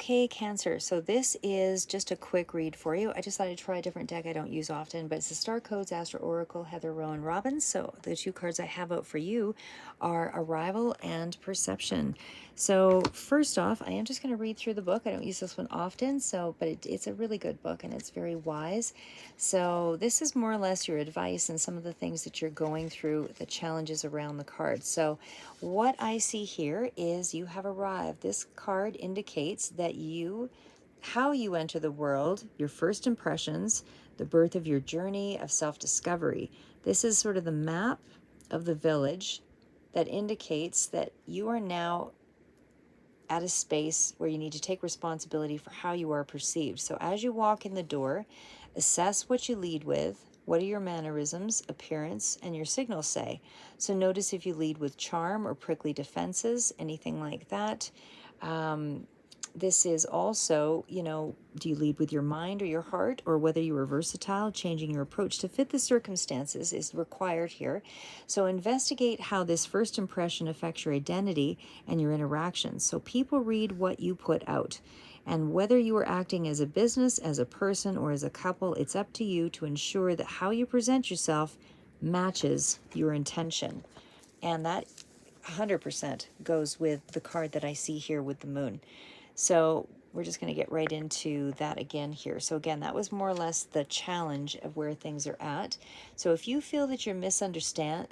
Okay, Cancer. So this is just a quick read for you. I just thought I'd try a different deck I don't use often, but it's the Star Codes, Astro Oracle, Heather Rowan Robbins. So the two cards I have out for you are Arrival and Perception. So first off, I am just going to read through the book. I don't use this one often, but it's a really good book and it's very wise. So this is more or less your advice and some of the things that you're going through, the challenges around the cards. So what I see here is you have arrived. This card indicates that how you enter the world, your first impressions, the birth of your journey of self-discovery. This is sort of the map of the village that indicates that you are now at a space where you need to take responsibility for how you are perceived. So as you walk in the door, assess what you lead with. What are your mannerisms, appearance, and your signals say? So notice if you lead with charm or prickly defenses, anything like that. This is also, do you lead with your mind or your heart, or whether you are versatile, changing your approach to fit the circumstances is required here. So investigate how this first impression affects your identity and your interactions. So people read what you put out. And whether you are acting as a business, as a person, or as a couple, it's up to you to ensure that how you present yourself matches your intention. And that 100% goes with the card that I see here with the moon. So we're just going to get right into that again here. So again, that was more or less the challenge of where things are at. So if you feel that you're misunderstood,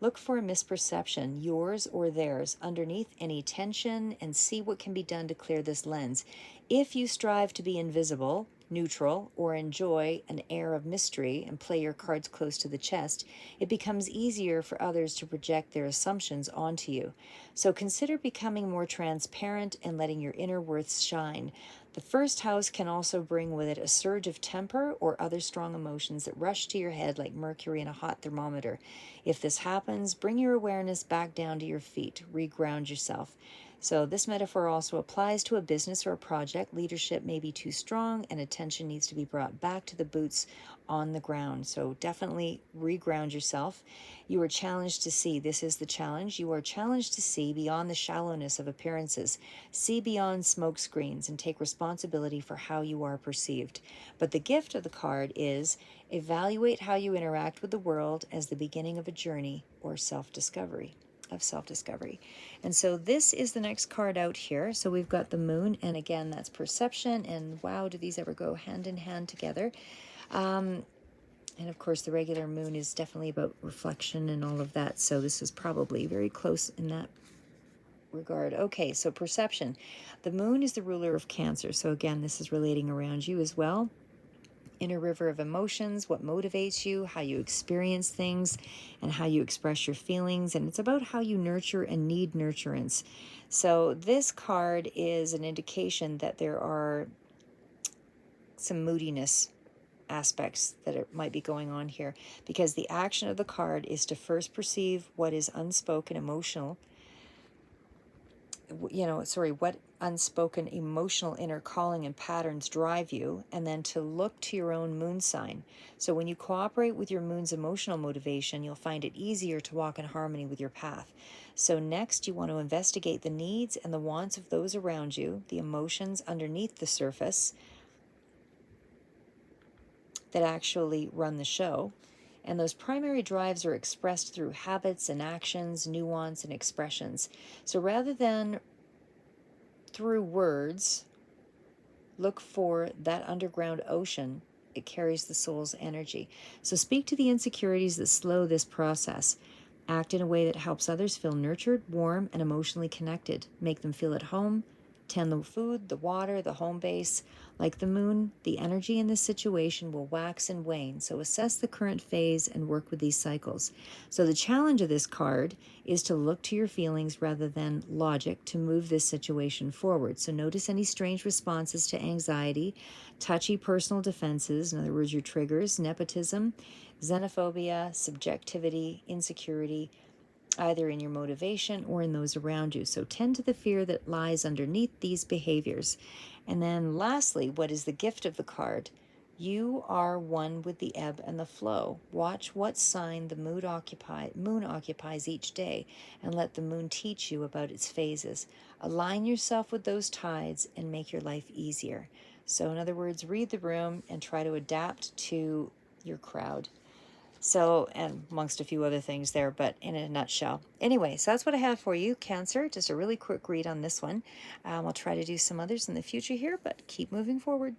look for a misperception, yours or theirs, underneath any tension and see what can be done to clear this lens. If you strive to be invisible, neutral, or enjoy an air of mystery and play your cards close to the chest, it becomes easier for others to project their assumptions onto you. So consider becoming more transparent and letting your inner worth shine. The first house can also bring with it a surge of temper or other strong emotions that rush to your head like mercury in a hot thermometer. If this happens, bring your awareness back down to your feet, reground yourself. So this metaphor also applies to a business or a project. Leadership may be too strong and attention needs to be brought back to the boots on the ground. So definitely reground yourself. You are challenged to see, this is the challenge, you are challenged to see beyond the shallowness of appearances. See beyond smoke screens and take responsibility for how you are perceived. But the gift of the card is evaluate how you interact with the world as the beginning of a journey or self-discovery. And so this is the next card out here. So we've got the moon, and again, that's perception. And wow, do these ever go hand in hand together? And of course, the regular moon is definitely about reflection and all of that. So this is probably very close in that regard. Okay, so perception. The moon is the ruler of Cancer. So again, this is relating around you as well. Inner river of emotions, what motivates you, how you experience things, and how you express your feelings. And it's about how you nurture and need nurturance. So this card is an indication that there are some moodiness aspects that might be going on here, because the action of the card is to first perceive what is unspoken emotional, what unspoken emotional inner calling and patterns drive you, and then to look to your own moon sign. So when you cooperate with your moon's emotional motivation, you'll find it easier to walk in harmony with your path. So next, you want to investigate the needs and the wants of those around you, the emotions underneath the surface that actually run the show. And those primary drives are expressed through habits and actions, nuance and expressions. So rather than through words, look for that underground ocean. It carries the soul's energy. So speak to the insecurities that slow this process. Act in a way that helps others feel nurtured, warm, and emotionally connected. Make them feel at home. Tend the food, the water, the home base. Like the moon, the energy in this situation will wax and wane. So assess the current phase and work with these cycles. So the challenge of this card is to look to your feelings rather than logic to move this situation forward. So notice any strange responses to anxiety, touchy personal defenses, in other words, your triggers, nepotism, xenophobia, subjectivity, insecurity, either in your motivation or in those around you. So tend to the fear that lies underneath these behaviors. And then lastly, what is the gift of the card? You are one with the ebb and the flow. Watch what sign the moon occupies each day, and let the moon teach you about its phases. Align yourself with those tides and make your life easier. So, in other words, read the room and try to adapt to your crowd. So, and amongst a few other things there, but in a nutshell. Anyway, so that's what I have for you, Cancer. Just a really quick read on this one. I'll try to do some others in the future here, but keep moving forward.